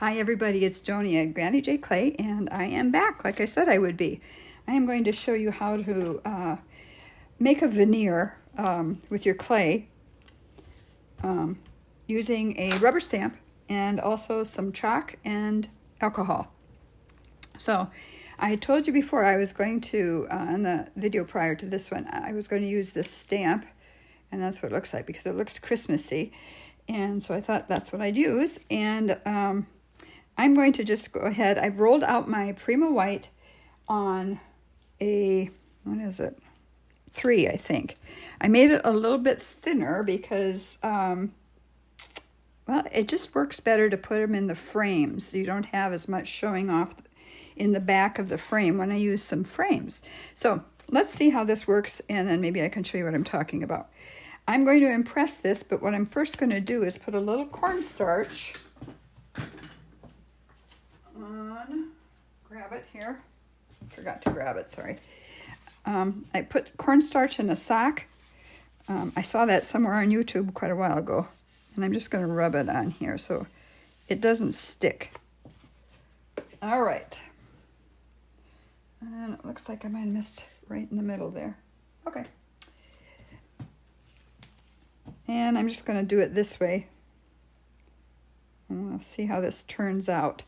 Hi everybody, it's Joni at Granny J Clay, and I am back like I said I would be. I am going to show you how to make a veneer with your clay using a rubber stamp and also some chalk and alcohol. So I told you before I was going to, in the video prior to this one, I was going to use this stamp, and that's what it looks like because it looks Christmassy. And so I thought that's what I'd use. And I'm going to just go ahead. I've rolled out my Prima White on a, what is it? 3, I think. I made it a little bit thinner because, well, it just works better to put them in the frames. So you don't have as much showing off in the back of the frame when I use some frames. So let's see how this works, and then maybe I can show you what I'm talking about. I'm going to impress this, but what I'm first going to do is put a little cornstarch on, grab it here. Forgot to grab it, sorry. I put cornstarch in a sock. I saw that somewhere on YouTube quite a while ago, and I'm just going to rub it on here so it doesn't stick. All right. And it looks like I might have missed right in the middle there. Okay. And I'm just going to do it this way. And we'll see how this turns out.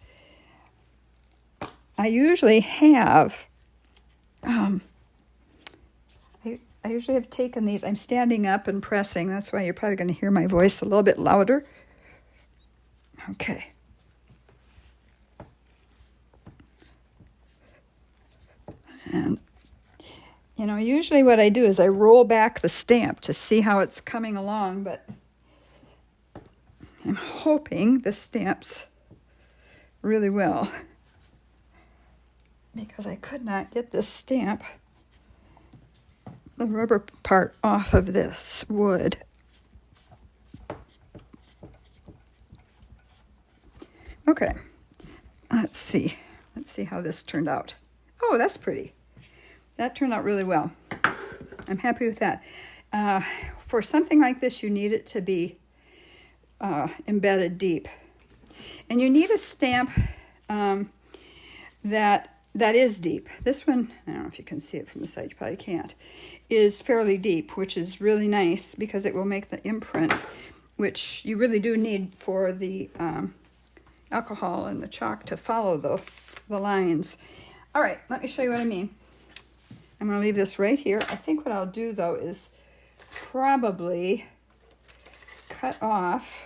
I usually have, I usually have taken these, I'm standing up and pressing, that's why you're probably going to hear my voice a little bit louder. Okay. And, you know, usually what I do is I roll back the stamp to see how it's coming along, but I'm hoping the stamps really well, because I could not get this stamp, the rubber part, off of this wood. Okay, let's see how this turned out. Oh, that's pretty. That turned out really well. I'm happy with that. For something like this, you need it to be embedded deep. And you need a stamp that is deep. This one, I don't know if you can see it from the side, you probably can't, is fairly deep, which is really nice because it will make the imprint, which you really do need for the alcohol and the chalk to follow the lines. All right, let me show you what I mean. I'm going to leave this right here. I think what I'll do, though, is probably cut off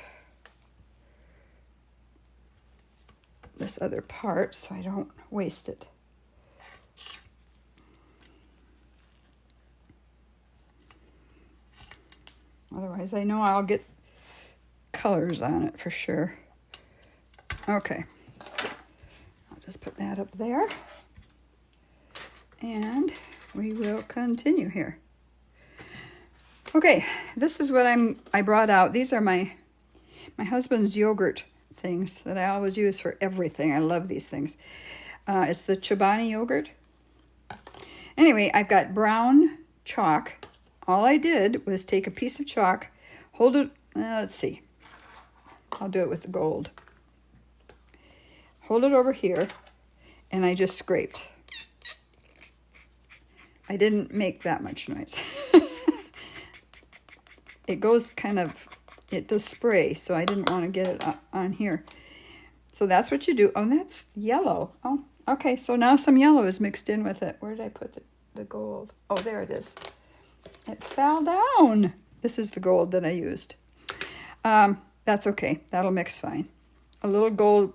this other part so I don't waste it. Otherwise, I know I'll get colors on it for sure. Okay. I'll just put that up there. And we will continue here. Okay, this is what I brought out. These are my husband's yogurt things that I always use for everything. I love these things. It's the Chobani yogurt. Anyway, I've got brown chalk. All I did was take a piece of chalk, hold it, let's see. I'll do it with the gold. Hold it over here, and I just scraped. I didn't make that much noise. It goes kind of, it does spray, so I didn't want to get it on here. So that's what you do. Oh, that's yellow. Oh, okay, so now some yellow is mixed in with it. Where did I put the gold? Oh, there it is. It fell down. This is the gold that I used. That's okay. That'll mix fine. A little gold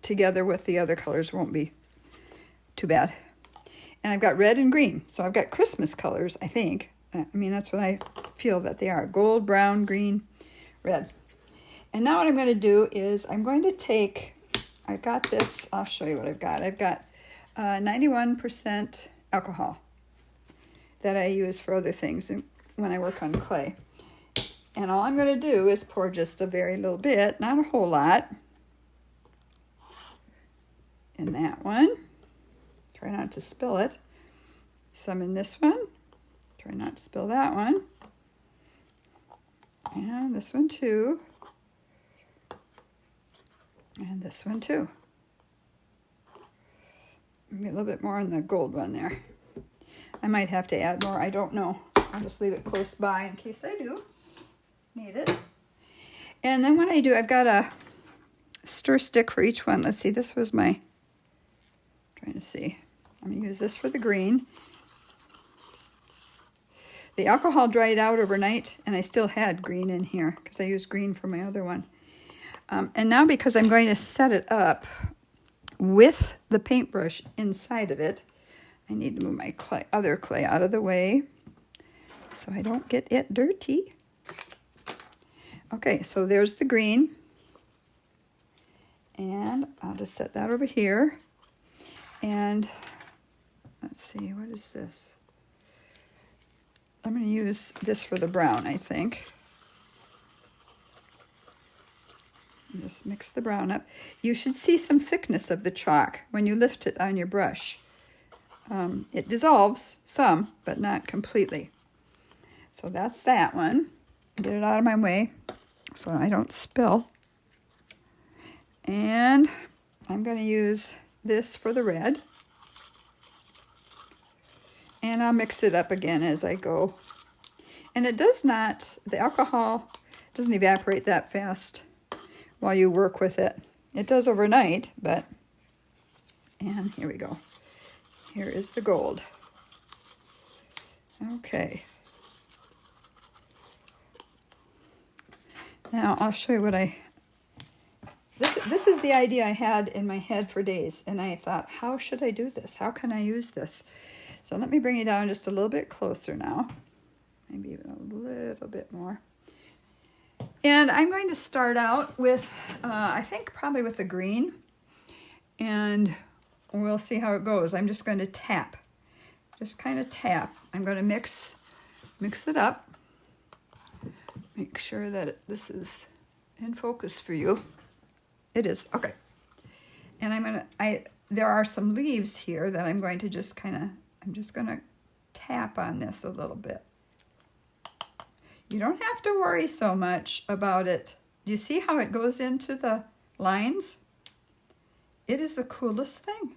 together with the other colors won't be too bad. And I've got red and green. So I've got Christmas colors, I think. I mean, that's what I feel that they are. Gold, brown, green, red. And now what I'm going to do is I'm going to take, I've got this, I'll show you what I've got. I've got 91% alcohol that I use for other things when I work on clay. And all I'm going to do is pour just a very little bit, not a whole lot, in that one. Try not to spill it. Some in this one. Try not to spill that one. And this one too. And this one too. Maybe a little bit more on the gold one there. I might have to add more, I don't know. I'll just leave it close by in case I do need it. And then what I do, I've got a stir stick for each one. Let's see, this was my, trying to see. I'm gonna use this for the green. The alcohol dried out overnight and I still had green in here because I used green for my other one. And now because I'm going to set it up with the paintbrush inside of it, I need to move my other clay out of the way so I don't get it dirty. Okay, so there's the green. And I'll just set that over here. And let's see, what is this? I'm going to use this for the brown, I think. Just mix the brown up. You should see some thickness of the chalk when you lift it on your brush. It dissolves some, but not completely. So that's that one. Get it out of my way so I don't spill. And I'm going to use this for the red. And I'll mix it up again as I go. And it does not, the alcohol doesn't evaporate that fast while you work with it. It does overnight, but, and here we go. Here is the gold. Okay. Now I'll show you what this is the idea I had in my head for days, and I thought, how should I do this? How can I use this? So let me bring you down just a little bit closer now. Maybe even a little bit more. And I'm going to start out with, I think probably with the green. And we'll see how it goes. I'm just going to tap. Just kind of tap. I'm going to mix it up. Make sure that this is in focus for you. It is. Okay. And there are some leaves here that I'm going to just I'm just going to tap on this a little bit. You don't have to worry so much about it. Do you see how it goes into the lines? It is the coolest thing.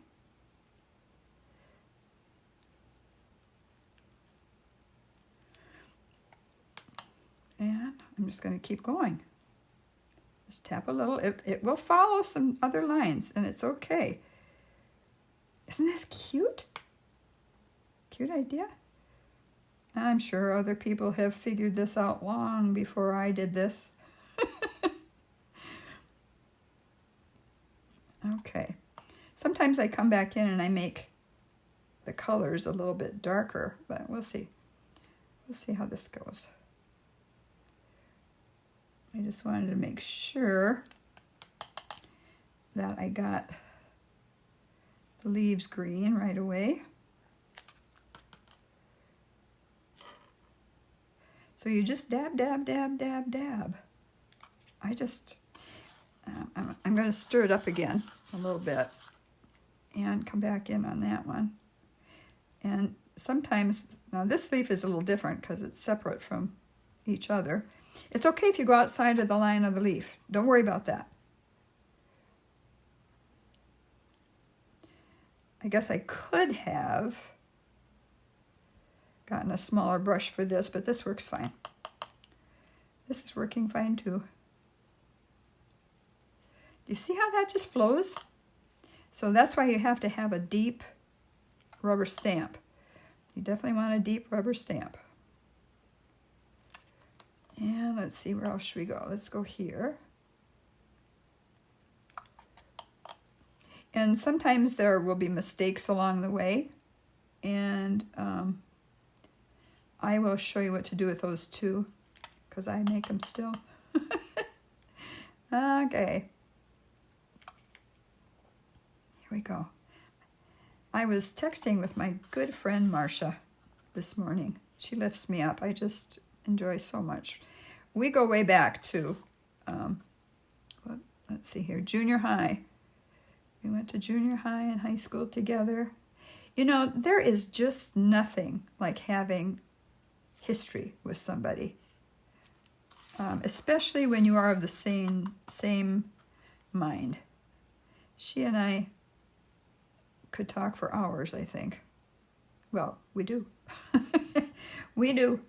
And I'm just going to keep going. Just tap a little. It will follow some other lines, and it's okay. Isn't this cute? Cute idea? I'm sure other people have figured this out long before I did this. Okay. Sometimes I come back in and I make the colors a little bit darker, but we'll see. We'll see how this goes. I just wanted to make sure that I got the leaves green right away. So you just dab, dab, dab, dab, dab. I'm going to stir it up again a little bit and come back in on that one. And sometimes, now this leaf is a little different because it's separate from each other. It's okay if you go outside of the line of the leaf. Don't worry about that. I guess I could have gotten a smaller brush for this, but this works fine. This is working fine too. Do you see how that just flows? So that's why you have to have a deep rubber stamp. You definitely want a deep rubber stamp. And let's see, where else should we go? Let's go here. And sometimes there will be mistakes along the way. And I will show you what to do with those too, because I make them still. Okay. Here we go. I was texting with my good friend Marcia this morning. She lifts me up. I just enjoy so much. We go way back to, let's see here, junior high. We went to junior high and high school together. You know, there is just nothing like having history with somebody, especially when you are of the same mind. She and I could talk for hours, I think. Well, we do. We do.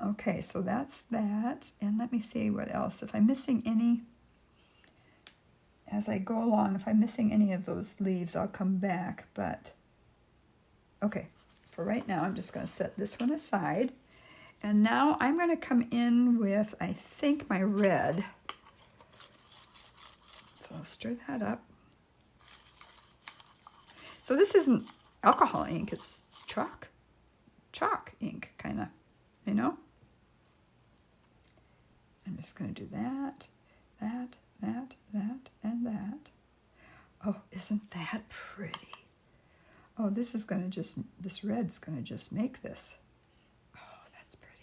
Okay, so that's that. And let me see what else. If I'm missing any, as I go along, if I'm missing any of those leaves, I'll come back. But, okay, for right now, I'm just going to set this one aside. And now I'm going to come in with, I think, my red. So I'll stir that up. So this isn't alcohol ink, it's chalk ink, kind of, you know? I'm just going to do that, that, and that. Oh, isn't that pretty? Oh, this is going to just, this red's going to just make this. Oh, that's pretty.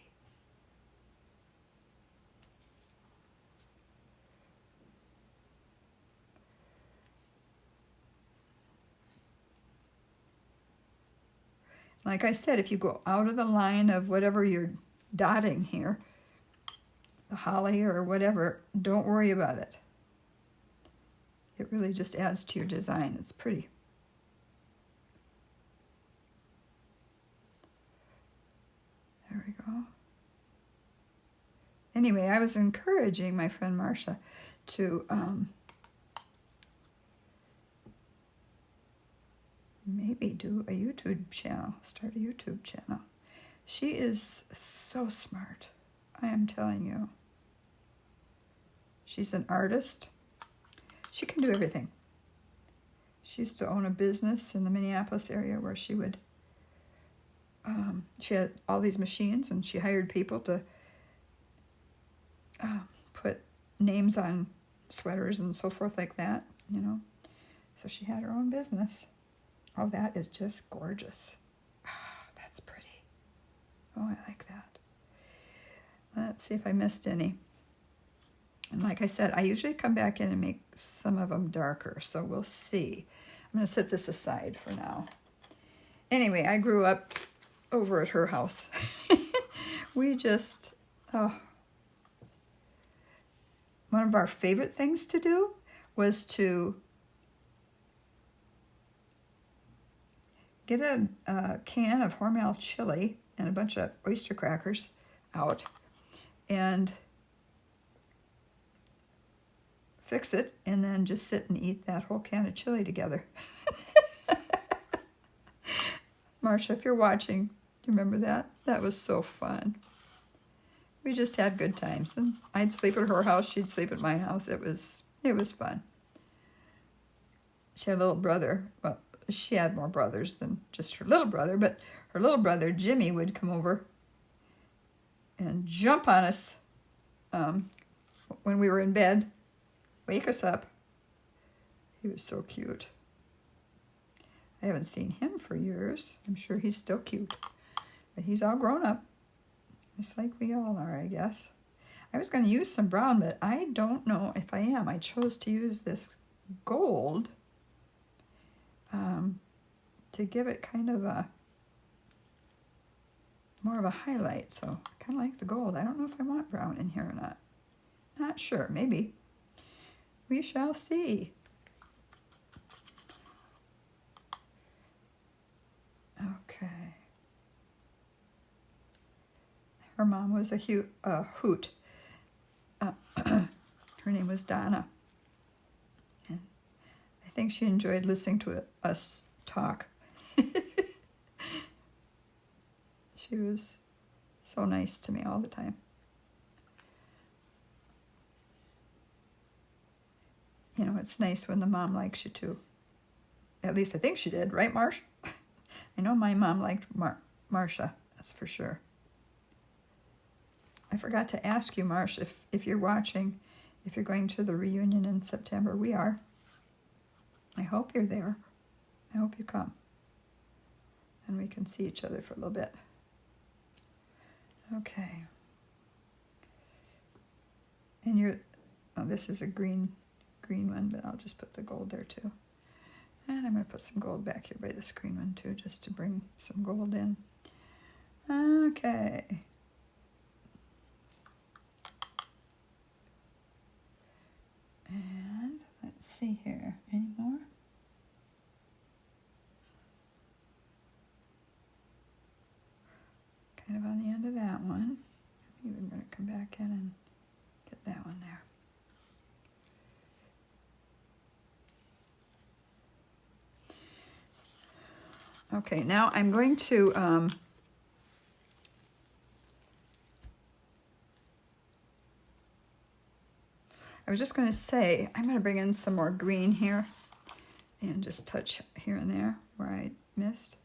Like I said, if you go out of the line of whatever you're dotting here, the holly or whatever, don't worry about it. It really just adds to your design. It's pretty. There we go. Anyway, I was encouraging my friend Marcia to maybe do a YouTube channel, start a YouTube channel. She is so smart, I am telling you. She's an artist. She can do everything. She used to own a business in the Minneapolis area where she would, she had all these machines and she hired people to put names on sweaters and so forth like that, you know. So she had her own business. Oh, that is just gorgeous. Ah, that's pretty. Oh, I like that. Let's see if I missed any. And like I said, I usually come back in and make some of them darker, so we'll see. I'm going to set this aside for now. Anyway, I grew up over at her house. We just, oh. One of our favorite things to do was to get a can of Hormel chili and a bunch of oyster crackers out and fix it, and then just sit and eat that whole can of chili together. Marcia, if you're watching, do you remember that? That was so fun. We just had good times, and I'd sleep at her house, she'd sleep at my house. It was fun. She had a little brother. Well, she had more brothers than just her little brother, but her little brother, Jimmy, would come over and jump on us when we were in bed, wake us up. He was so cute. I haven't seen him for years. I'm sure he's still cute, but he's all grown up. Just like we all are, I guess. I was going to use some brown, but I don't know if I am. I chose to use this gold to give it kind of a more of a highlight. So I kind of like the gold. I don't know if I want brown in here or not. Not sure. Maybe. We shall see. Okay. Her mom was a hoot. Her name was Donna. And I think she enjoyed listening to us talk. She was so nice to me all the time. You know, it's nice when the mom likes you too. At least I think she did, right, Marsh? I know my mom liked Marcia, that's for sure. I forgot to ask you, Marsh, if you're watching, if you're going to the reunion in September. We are. I hope you're there. I hope you come. And we can see each other for a little bit. Okay. And this is a green one, but I'll just put the gold there too. And I'm going to put some gold back here by this green one too, just to bring some gold in. Okay. And let's see here. Any more? Kind of on the end of that one. Maybe we're going to come back in and get that one there. Okay, now I'm going to I was just going to say, I'm going to bring in some more green here and just touch here and there where I missed.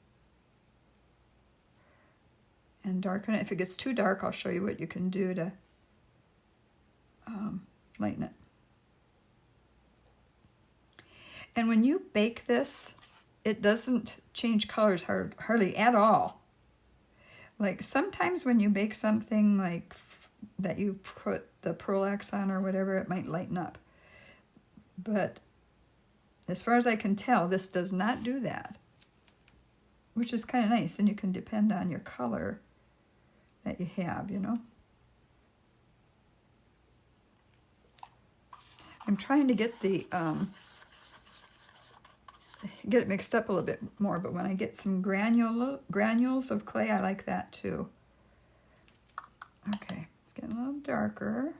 And darken it. If it gets too dark, I'll show you what you can do to lighten it. And when you bake this, it doesn't change colors hardly at all. Like sometimes when you bake something like that you put the Pearl-Ex on or whatever, it might lighten up. But as far as I can tell, this does not do that, which is kind of nice. And you can depend on your color that you have, you know. I'm trying to get the get it mixed up a little bit more, but when I get some granules of clay, I like that too. Okay, it's getting a little darker.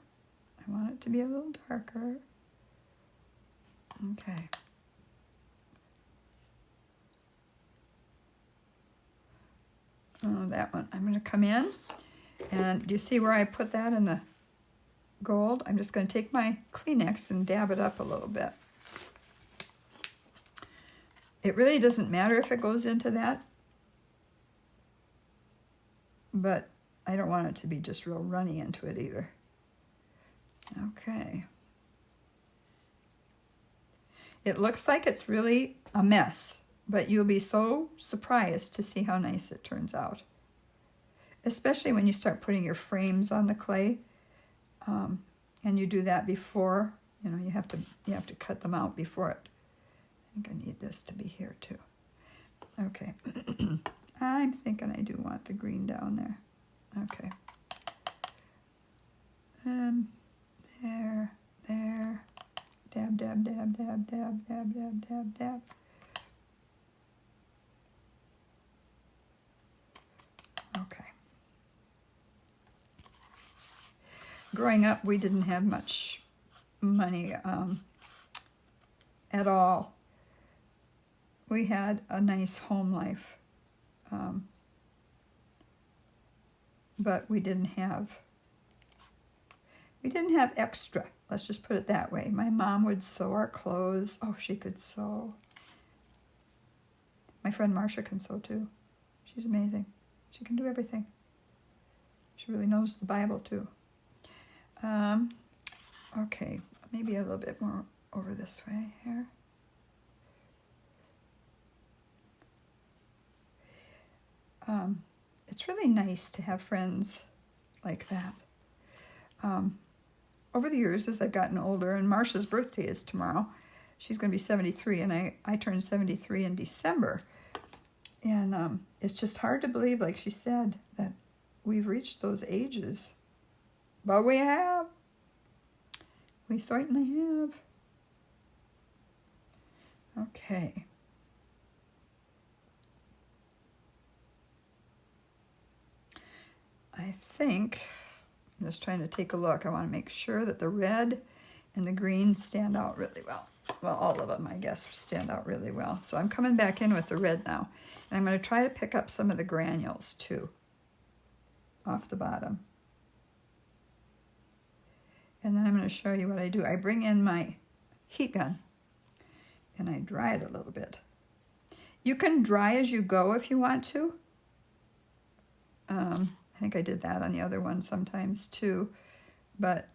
I want it to be a little darker. Okay. Oh, that one. I'm going to come in, and do you see where I put that in the gold? I'm just going to take my Kleenex and dab it up a little bit. It really doesn't matter if it goes into that, but I don't want it to be just real runny into it either. Okay. It looks like it's really a mess, but you'll be so surprised to see how nice it turns out. Especially when you start putting your frames on the clay, and you do that before, you know, you have to cut them out before it. I think I need this to be here too. Okay. I'm thinking I do want the green down there. Okay. And there, dab, dab, dab, dab, dab, dab, dab, dab, dab. Okay. Growing up, we didn't have much money at all. We had a nice home life, but we didn't have extra. Let's just put it that way. My mom would sew our clothes. Oh, she could sew. My friend Marcia can sew too. She's amazing. She can do everything. She really knows the Bible too. Okay, maybe a little bit more over this way here. It's really nice to have friends like that. Over the years, as I've gotten older, and Marcia's birthday is tomorrow, she's going to be 73, and I turned 73 in December. And it's just hard to believe, like she said, that we've reached those ages. But we have. We certainly have. Okay. I think, I'm just trying to take a look. I want to make sure that the red and the green stand out really well. Well, all of them, I guess, stand out really well. So I'm coming back in with the red now. And I'm going to try to pick up some of the granules, too, off the bottom. And then I'm going to show you what I do. I bring in my heat gun, and I dry it a little bit. You can dry as you go if you want to. I think I did that on the other one sometimes too, but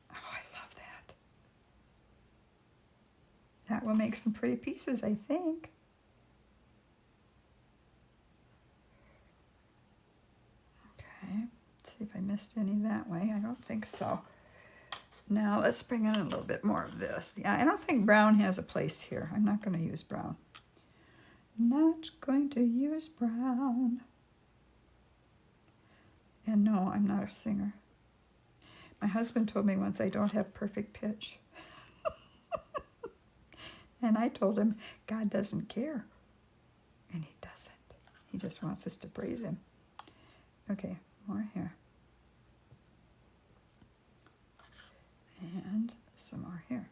oh, I love that. That will make some pretty pieces, I think. Okay, let's see if I missed any that way. I don't think so. Now let's bring in a little bit more of this. Yeah, I don't think brown has a place here. I'm not going to use brown. Not going to use brown. And no, I'm not a singer. My husband told me once I don't have perfect pitch. And I told him God doesn't care. And he doesn't. He just wants us to praise him. Okay, more here. And some more here.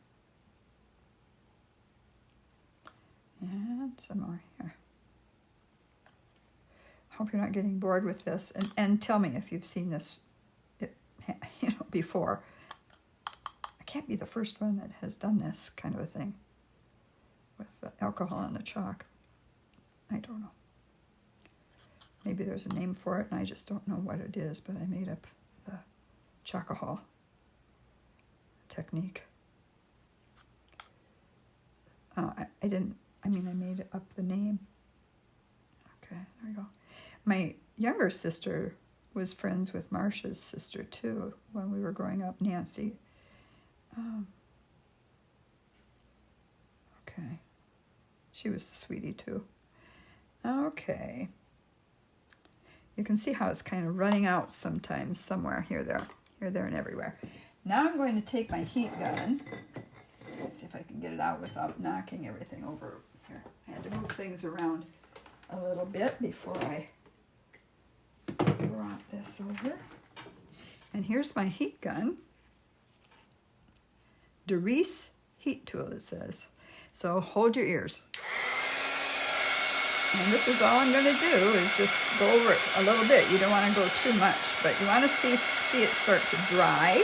And some more here. Hope you're not getting bored with this. And tell me if you've seen this before. I can't be the first one that has done this kind of a thing with the alcohol and the chalk. I don't know. Maybe there's a name for it and I just don't know what it is, but I made up the chalkahol technique. I made up the name. Okay, there we go. My younger sister was friends with Marcia's sister too when we were growing up, Nancy. Okay. She was a sweetie too. Okay. You can see how it's kind of running out sometimes, somewhere, here, there, and everywhere. Now I'm going to take my heat gun. Let's see if I can get it out without knocking everything over here. I had to move things around a little bit before I brought this over. And here's my heat gun. DeReese heat tool, it says. So hold your ears. And this is all I'm going to do is just go over it a little bit. You don't want to go too much, but you want to see it start to dry.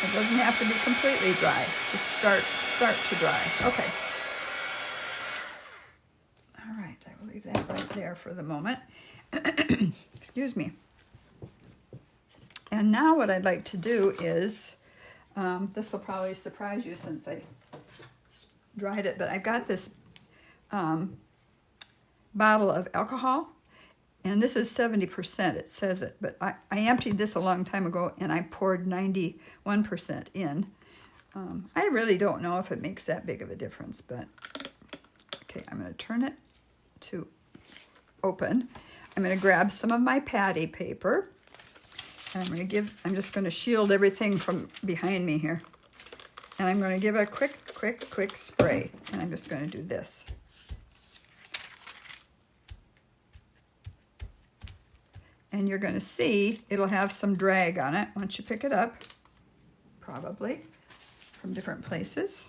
It doesn't have to be completely dry. Just start to dry. Okay. All right, I will leave that right there for the moment. Excuse me. And now what I'd like to do is, this will probably surprise you since I dried it, but I've got this bottle of alcohol. And this is 70%, it says it, but I emptied this a long time ago and I poured 91% in. I really don't know if it makes that big of a difference, but okay, I'm going to turn it to open. I'm going to grab some of my patty paper and I'm just going to shield everything from behind me here. And I'm going to give it a quick spray. And I'm just going to do this. And you're going to see it'll have some drag on it once you pick it up, probably from different places.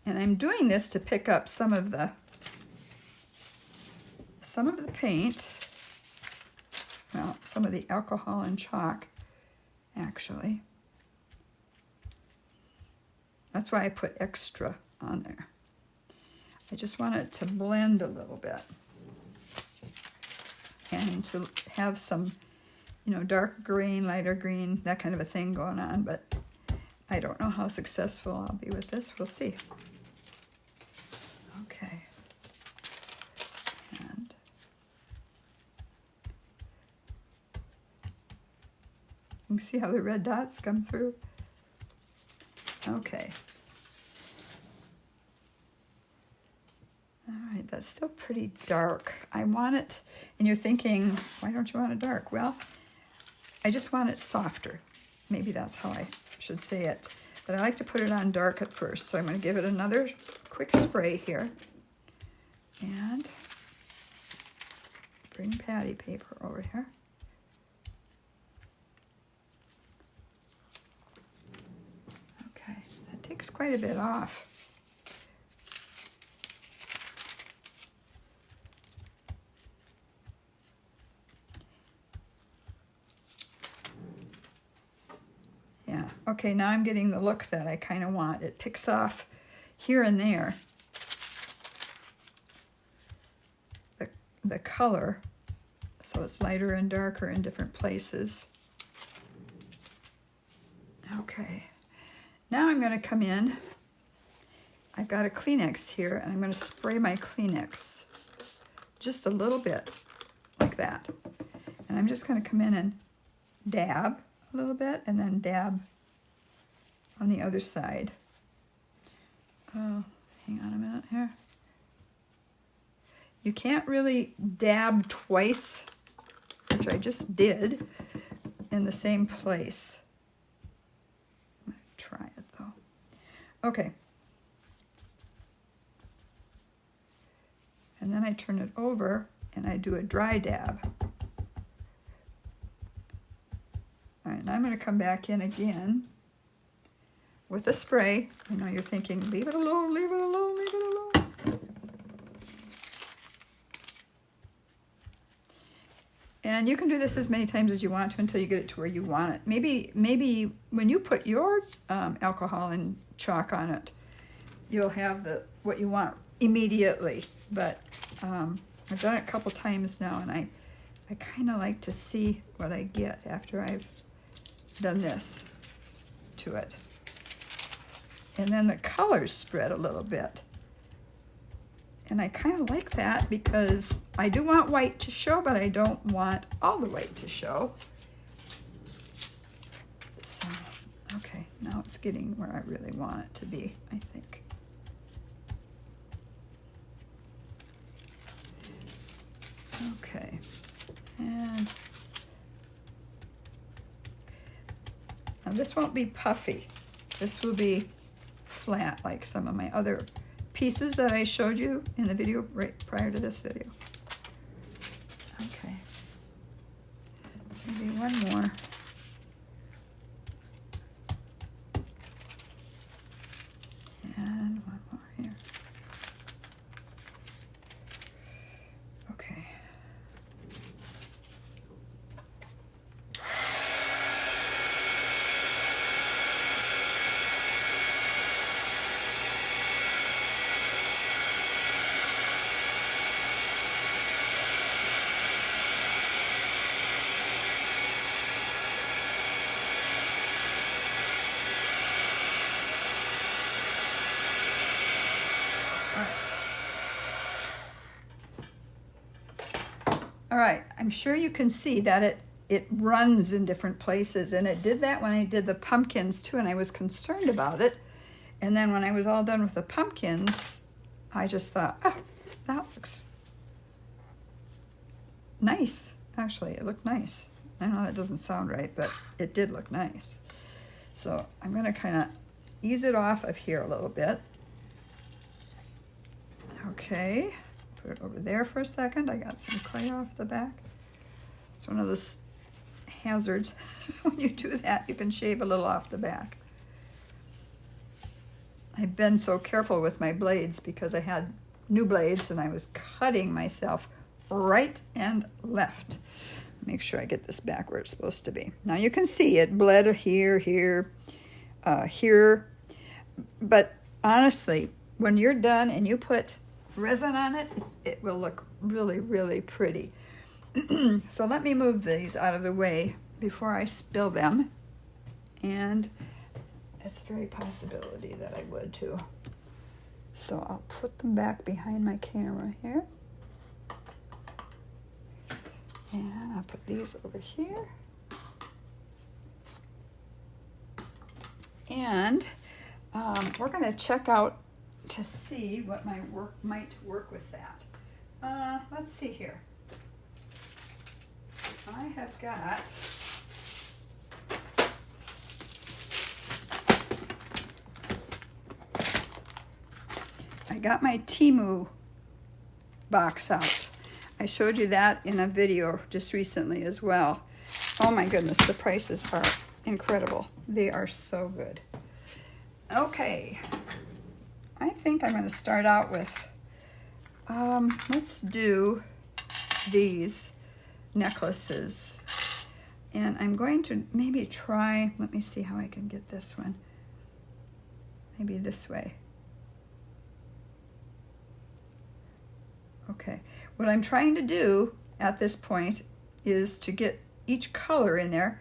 And I'm doing this to pick up some of the paint, well, some of the alcohol and chalk, actually. That's why I put extra on there. I just want it to blend a little bit and to have some, darker green, lighter green, that kind of a thing going on, but I don't know how successful I'll be with this. We'll see. Okay. And you can see how the red dots come through. Okay. All right, that's still pretty dark. I want it, and you're thinking, why don't you want it dark? Well, I just want it softer. Maybe that's how I should say it. But I like to put it on dark at first, so I'm going to give it another quick spray here. And bring patty paper over here. Okay, that takes quite a bit off. Okay, now I'm getting the look that I kind of want. It picks off here and there the color, so it's lighter and darker in different places. Okay, now I'm going to come in. I've got a Kleenex here, and I'm going to spray my Kleenex just a little bit, like that. And I'm just going to come in and dab a little bit, and then dab on the other side. Oh, hang on a minute here. You can't really dab twice, which I just did, in the same place. I'm going to try it though. Okay. And then I turn it over and I do a dry dab. All right, and I'm going to come back in again with a spray. I know you're thinking, leave it alone, leave it alone, leave it alone. And you can do this as many times as you want to until you get it to where you want it. Maybe when you put your alcohol and chalk on it, you'll have what you want immediately. But I've done it a couple times now, and I kind of like to see what I get after I've done this to it. And then the colors spread a little bit. And I kind of like that because I do want white to show, but I don't want all the white to show. So, okay, now it's getting where I really want it to be, I think. Okay, and now this won't be puffy. This will be flat like some of my other pieces that I showed you in the video right prior to this video. Okay, there's gonna be one more. And one more here. Okay. All right, I'm sure you can see that it runs in different places, and it did that when I did the pumpkins too, and I was concerned about it. And then when I was all done with the pumpkins, I just thought, oh, that looks nice. Actually, it looked nice. I know that doesn't sound right, but it did look nice. So I'm gonna kind of ease it off of here a little bit. Okay. Put it over there for a second. I got some clay off the back. It's one of those hazards. When you do that, you can shave a little off the back. I've been so careful with my blades because I had new blades and I was cutting myself right and left. Make sure I get this back where it's supposed to be. Now you can see it bled here, here, here. But honestly, when you're done and you put resin on it, it will look really, really pretty. So let me move these out of the way before I spill them. And it's a very possibility that I would too. So I'll put them back behind my camera here. And I'll put these over here. And we're going to check out to see what might work with that. Let's see here. I have got my Temu box out. I showed you that in a video just recently as well. Oh my goodness, the prices are incredible. They are so good. Okay. I think I'm going to start out with, let's do these necklaces. And I'm going to maybe try, let me see how I can get this one. Maybe this way. Okay. What I'm trying to do at this point is to get each color in there.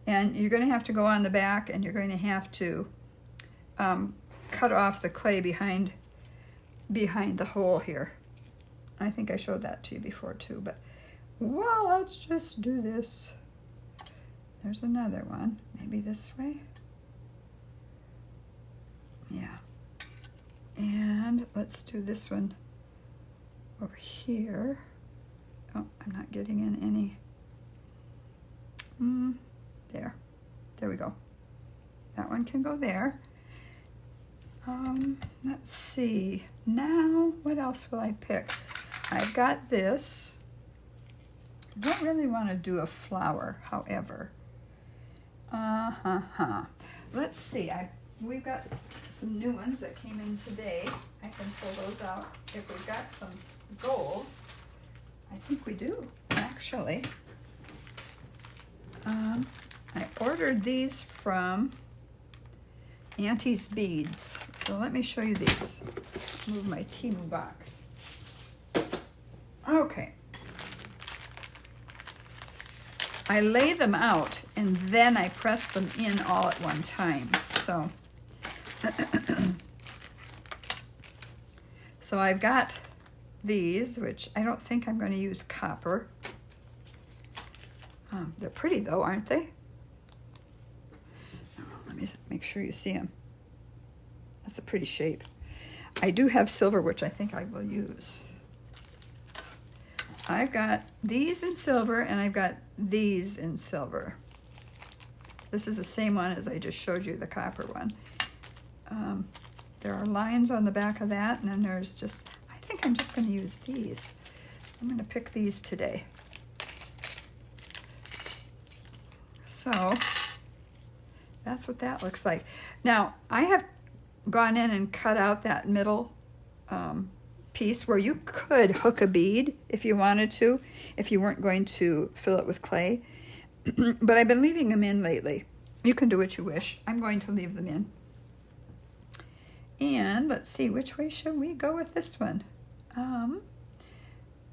And you're going to have to go on the back and you're going to have to cut off the clay behind the hole here. I think I showed that to you before too, but well, let's just do this. There's another one, maybe this way. Yeah. And let's do this one over here. Oh, I'm not getting in any. There we go. That one can go there. Let's see. Now, what else will I pick? I've got this. I don't really want to do a flower, however. Let's see. We've got some new ones that came in today. I can pull those out. If we've got some gold, I think we do, actually. I ordered these from Auntie's Beads. So let me show you these. Move my Temu box. Okay. I lay them out and then I press them in all at one time. So, so I've got these, which I don't think I'm going to use copper. They're pretty though, aren't they? Let me make sure you see them. That's a pretty shape. I do have silver, which I think I will use. I've got these in silver and I've got these in silver. This is the same one as I just showed you, the copper one. There are lines on the back of that, and then there's just, I think I'm just going to use these. I'm going to pick these today. So that's what that looks like. Now, I have gone in and cut out that middle piece where you could hook a bead if you wanted to, if you weren't going to fill it with clay. But I've been leaving them in lately. You can do what you wish. I'm going to leave them in. And let's see, which way should we go with this one?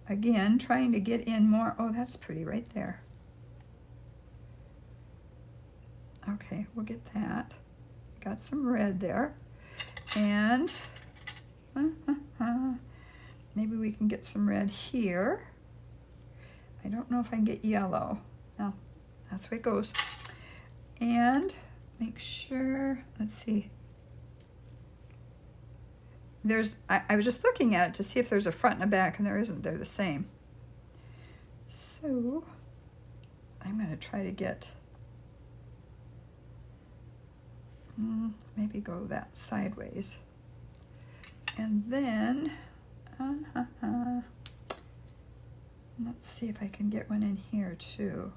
Again, trying to get in more. Oh, that's pretty right there. Okay, we'll get that. Got some red there. And maybe we can get some red here. I don't know if I can get yellow. No, that's where it goes. And make sure, let's see. I was just looking at it to see if there's a front and a back, and there isn't. They're the same. So I'm going to try to get, maybe go that sideways. And then, let's see if I can get one in here too.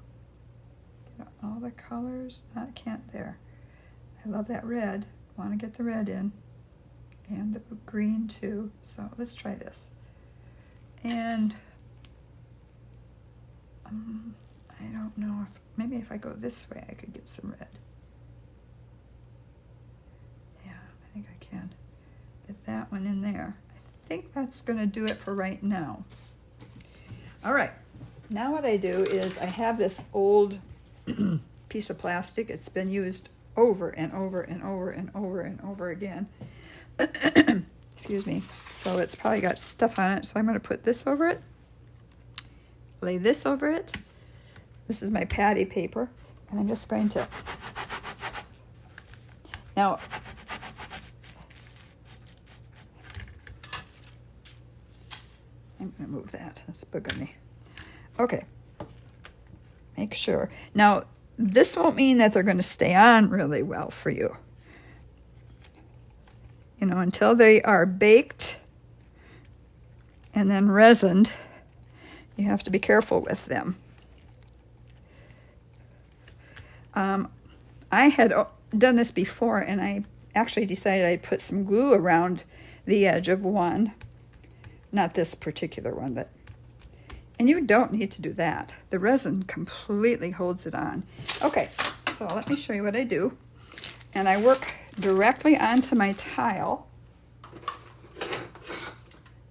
Get all the colors. I can't there. I love that red. Want to get the red in. And the green too. So let's try this. And I don't know if, maybe if I go this way I could get some red. Yeah, I think I can. Get that one in there. I think that's going to do it for right now. All right. Now what I do is I have this old piece of plastic. It's been used over and over and over and over and over again. Excuse me. So it's probably got stuff on it. So I'm going to put this over it. Lay this over it. This is my patty paper. And I'm just going to... Now... I'm going to move that. That's bugging me. Okay. Make sure. Now, this won't mean that they're going to stay on really well for you. You know, until they are baked and then resined, you have to be careful with them. I had done this before, and I actually decided I'd put some glue around the edge of one. Not this particular one, but... And you don't need to do that. The resin completely holds it on. Okay, so let me show you what I do. And I work directly onto my tile.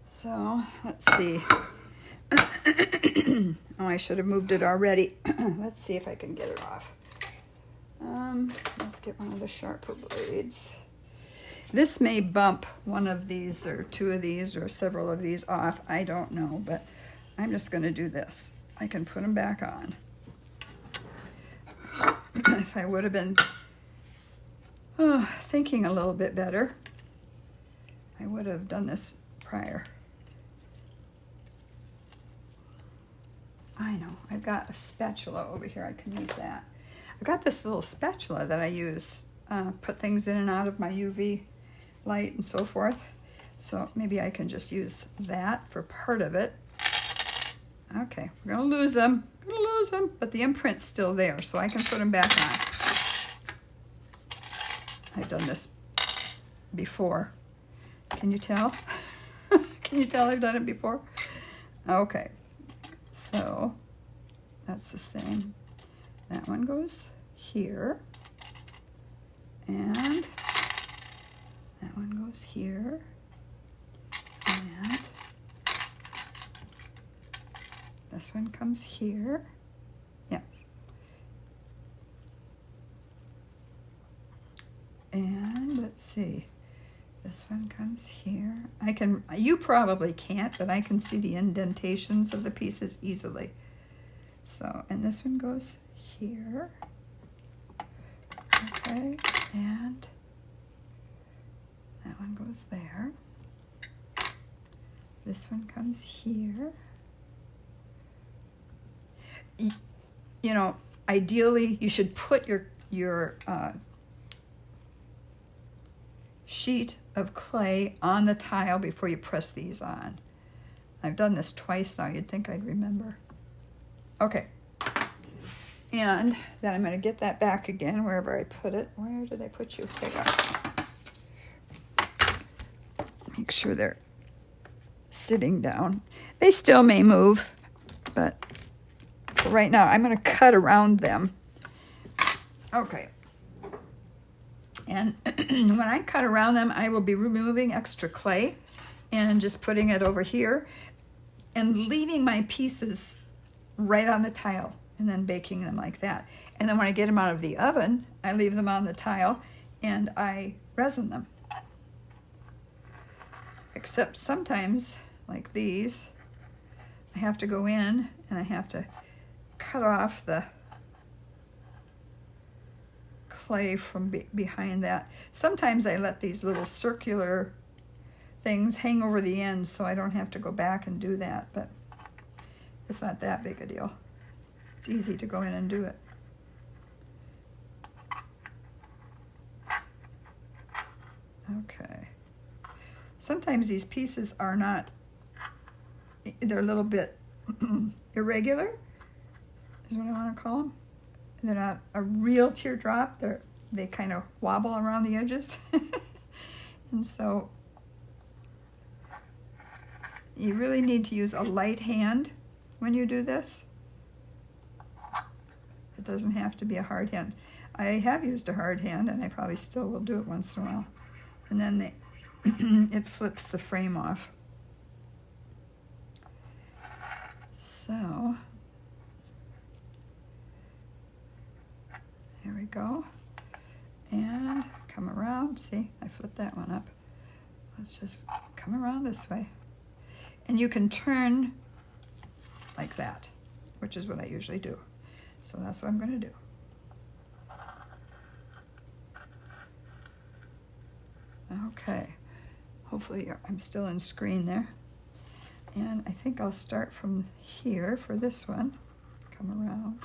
So, let's see. Oh, I should have moved it already. Let's see if I can get it off. Let's get one of the sharper blades. This may bump one of these or two of these or several of these off. I don't know, but I'm just going to do this. I can put them back on. If I would have been thinking a little bit better, I would have done this prior. I know, I've got a spatula over here. I can use that. I've got this little spatula that I use, put things in and out of my UV light and so forth. So maybe I can just use that for part of it. Okay, we're gonna lose them. But the imprint's still there, so I can put them back on. I've done this before. Can you tell? Can you tell I've done it before? Okay, so that's the same. That one goes here, and that one goes here, and this one comes here. Yes. And let's see. This one comes here. You probably can't, but I can see the indentations of the pieces easily. So, and this one goes here. Okay, and that one goes there. This one comes here. You know, ideally, you should put your sheet of clay on the tile before you press these on. I've done this twice now. You'd think I'd remember. Okay. And then I'm going to get that back again wherever I put it. Where did I put you? There you go. Make sure they're sitting down. They still may move, but for right now, I'm going to cut around them. Okay. And when I cut around them, I will be removing extra clay and just putting it over here and leaving my pieces right on the tile and then baking them like that. And then when I get them out of the oven, I leave them on the tile and I resin them. Except sometimes, like these, I have to go in and I have to cut off the clay from behind that. Sometimes I let these little circular things hang over the end so I don't have to go back and do that, but it's not that big a deal. It's easy to go in and do it. Okay. Sometimes these pieces are not, they're a little bit irregular, is what I want to call them. They're not a real teardrop. They kind of wobble around the edges. And so you really need to use a light hand when you do this. It doesn't have to be a hard hand. I have used a hard hand, and I probably still will do it once in a while. And then it flips the frame off. So here we go. And come around. See, I flipped that one up. Let's just come around this way. And you can turn like that, which is what I usually do. So that's what I'm going to do. Okay. Hopefully I'm still in screen there. And I think I'll start from here for this one. Come around.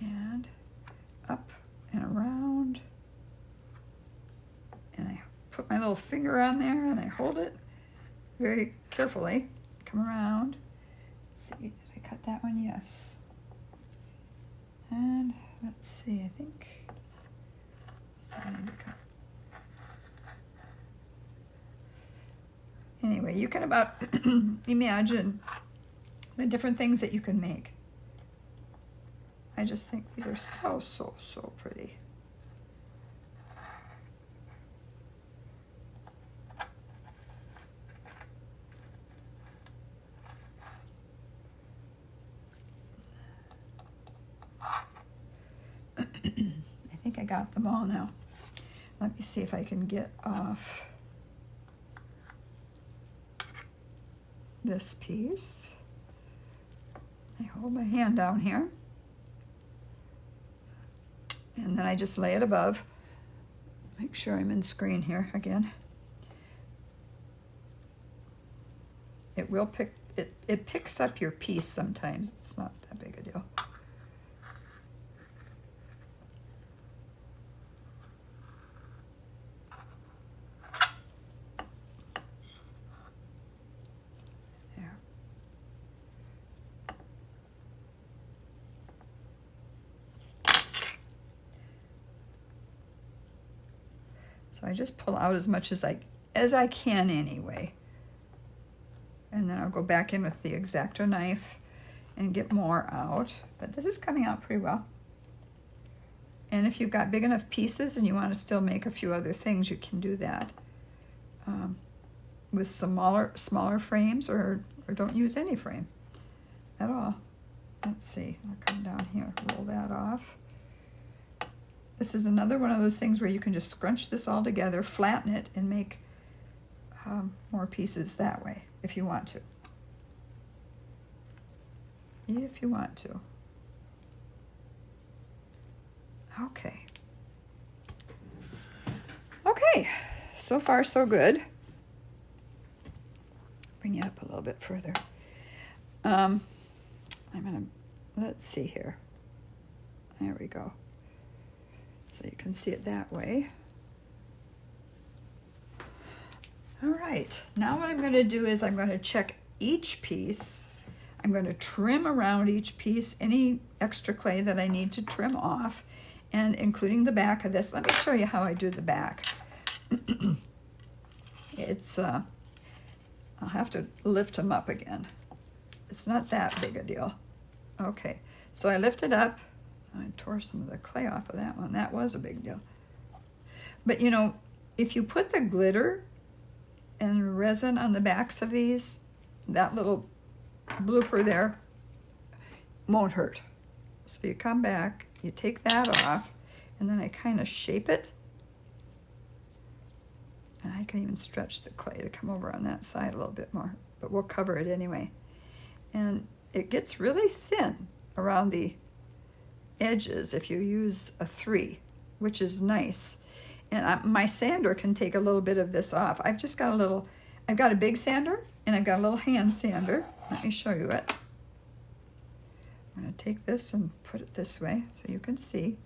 And up and around. And I put my little finger on there and I hold it very carefully. Come around. Let's see, did I cut that one? Yes. And let's see, I think. So I need to cut. Anyway, you can about imagine the different things that you can make. I just think these are so, so, so pretty. I think I got them all now. Let me see if I can get off this piece. I hold my hand down here, and then I just lay it above. Make sure I'm in screen here again. It will pick, it picks up your piece sometimes. It's not that big a deal. There. So I just pull out as much as I can anyway. And then I'll go back in with the X-Acto knife and get more out. But this is coming out pretty well. And if you've got big enough pieces and you want to still make a few other things, you can do that with smaller frames, or don't use any frame at all. Let's see, I'll come down here, roll that off. This is another one of those things where you can just scrunch this all together, flatten it, and make more pieces that way, if you want to. If you want to. Okay. Okay, so far so good. Bring you up a little bit further. I'm gonna, let's see here. There we go. So you can see it that way. All right, now what I'm going to do is I'm going to check each piece. I'm going to trim around each piece, any extra clay that I need to trim off, and including the back of this. Let me show you how I do the back. It's, I'll have to lift them up again. It's not that big a deal. Okay, so I lift it up. I tore some of the clay off of that one. That was a big deal. But you know, if you put the glitter and resin on the backs of these, that little blooper there won't hurt. So you come back, you take that off, and then I kind of shape it. And I can even stretch the clay to come over on that side a little bit more, but we'll cover it anyway. And it gets really thin around the edges if you use a 3, which is nice. And my sander can take a little bit of this off. I've just got I've got a big sander and I've got a little hand sander. Let me show you it. I'm going to take this and put it this way so you can see.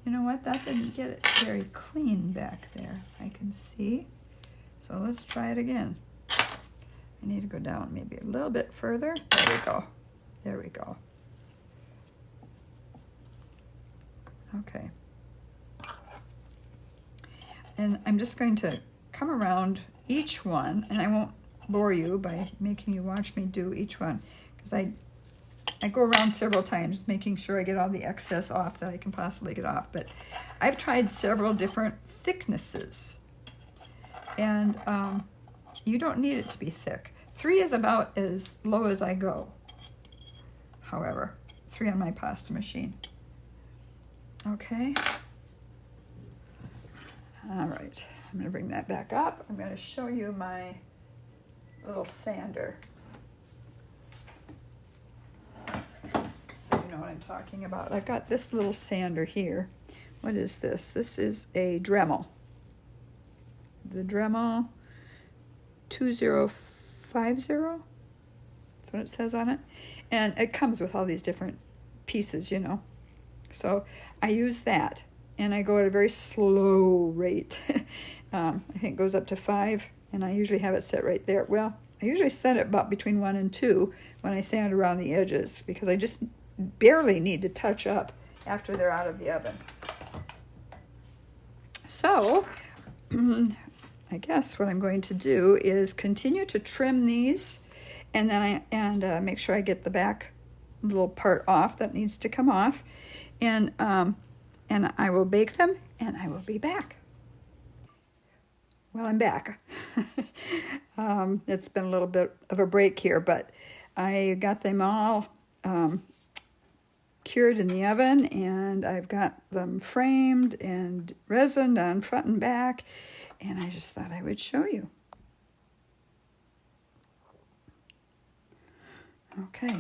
You know what? That didn't get it very clean back there. I can see. So let's try it again. I need to go down maybe a little bit further. There we go. There we go. Okay. And I'm just going to come around each one, and I won't bore you by making you watch me do each one, because I go around several times making sure I get all the excess off that I can possibly get off. But I've tried several different thicknesses, and you don't need it to be thick. 3 is about as low as I go, however. 3 on my pasta machine. Okay. All right, I'm going to bring that back up. I'm going to show you my little sander, so you know what I'm talking about. I've got this little sander here. What is this? This is a Dremel. The Dremel 2050. That's what it says on it. And it comes with all these different pieces, you know. So I use that. And I go at a very slow rate. I think it goes up to 5, and I usually have it set right there. Well, I usually set it about between 1 and 2 when I sand around the edges, because I just barely need to touch up after they're out of the oven. So, I guess what I'm going to do is continue to trim these, and then make sure I get the back little part off that needs to come off, and I will bake them, and I will be back. Well, I'm back. It's been a little bit of a break here, but I got them all cured in the oven, and I've got them framed and resined on front and back, and I just thought I would show you. Okay.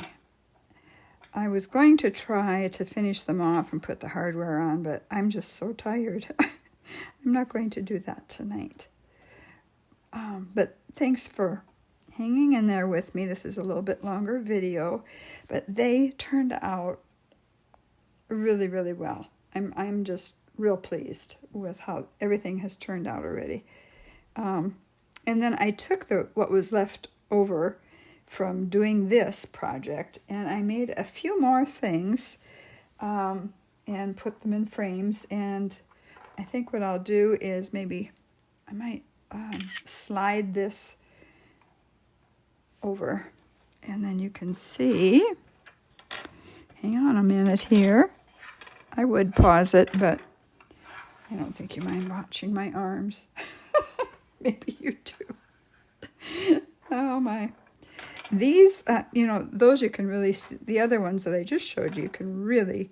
I was going to try to finish them off and put the hardware on, but I'm just so tired. I'm not going to do that tonight. But thanks for hanging in there with me. This is a little bit longer video, but they turned out really, really well. I'm just real pleased with how everything has turned out already. And then I took what was left over from doing this project, and I made a few more things and put them in frames. And I think what I'll do is maybe I might slide this over, and then you can see. Hang on a minute here. I would pause it, but I don't think you mind watching my arms. Maybe you do. Oh my. These, those you can really see. The other ones that I just showed you can really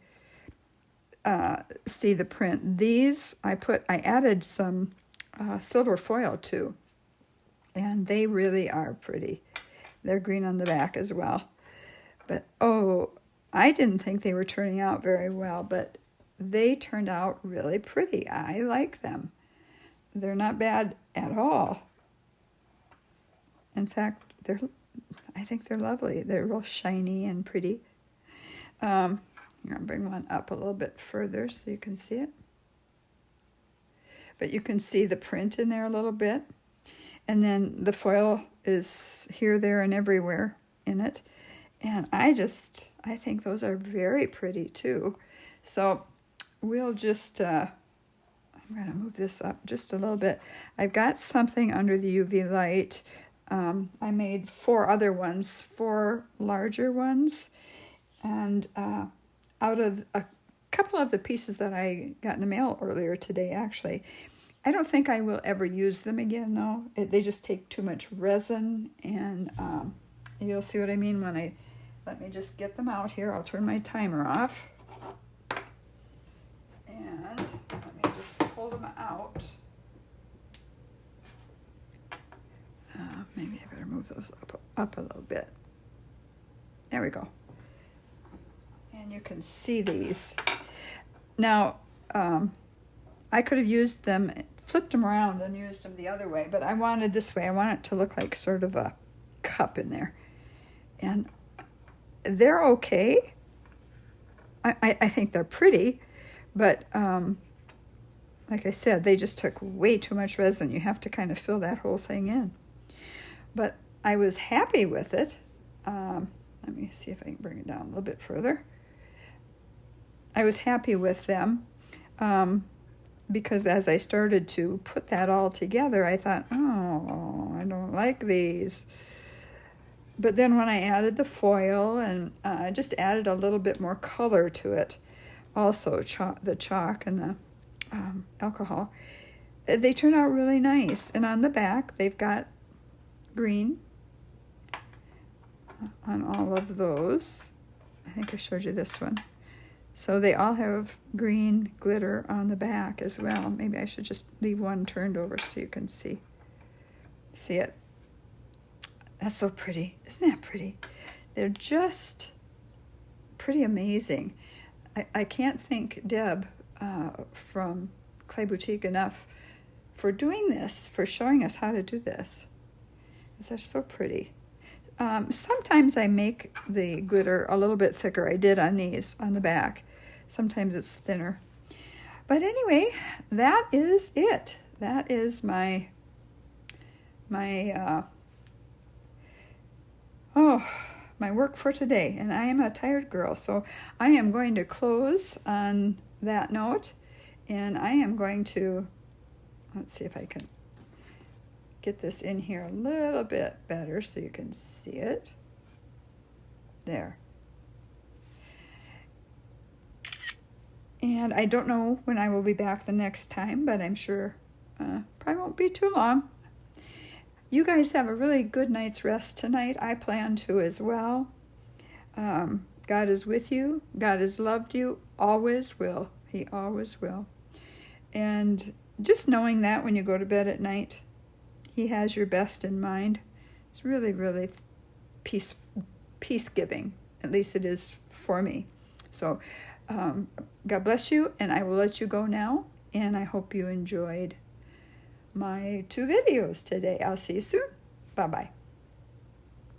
see the print. These I added some silver foil to, and they really are pretty. They're green on the back as well. But oh, I didn't think they were turning out very well, but they turned out really pretty. I like them. They're not bad at all. In fact, I think they're lovely. They're real shiny and pretty. I'm going to bring one up a little bit further so you can see it. But you can see the print in there a little bit. And then the foil is here, there, and everywhere in it. And I think those are very pretty too. So we'll just, I'm going to move this up just a little bit. I've got something under the UV light. I made 4 other ones, 4 larger ones, and out of a couple of the pieces that I got in the mail earlier today, actually, I don't think I will ever use them again, though. They just take too much resin, and you'll see what I mean when let me just get them out here. I'll turn my timer off, and let me just pull them out. Maybe I better move those up a little bit. There we go. And you can see these. Now, I could have used them, flipped them around and used them the other way, but I wanted this way. I want it to look like sort of a cup in there. And they're okay. I think they're pretty, but like I said, they just took way too much resin. You have to kind of fill that whole thing in. But I was happy with it. Let me see if I can bring it down a little bit further. I was happy with them because as I started to put that all together, I thought, oh, I don't like these. But then when I added the foil and just added a little bit more color to it, also the chalk and the alcohol, they turn out really nice. And on the back, they've got green on all of those. I think I showed you this one. So they all have green glitter on the back as well. Maybe I should just leave one turned over so you can see it. That's so pretty. Isn't that pretty? They're just pretty amazing. I can't thank Deb from Clay Boutique enough for doing this, for showing us how to do this. They're so pretty. Sometimes I make the glitter a little bit thicker. I did on these, on the back. Sometimes it's thinner. But anyway, that is it. That is my work for today. And I am a tired girl, so I am going to close on that note. And I am going to, let's see if I can get this in here a little bit better so you can see it. There. And I don't know when I will be back the next time, but I'm sure probably won't be too long. You guys have a really good night's rest tonight. I plan to as well. God is with you. God has loved you. Always will. He always will. And just knowing that when you go to bed at night, He has your best in mind. It's really, really peace-giving. At least it is for me. So God bless you, and I will let you go now. And I hope you enjoyed my 2 videos today. I'll see you soon. Bye-bye.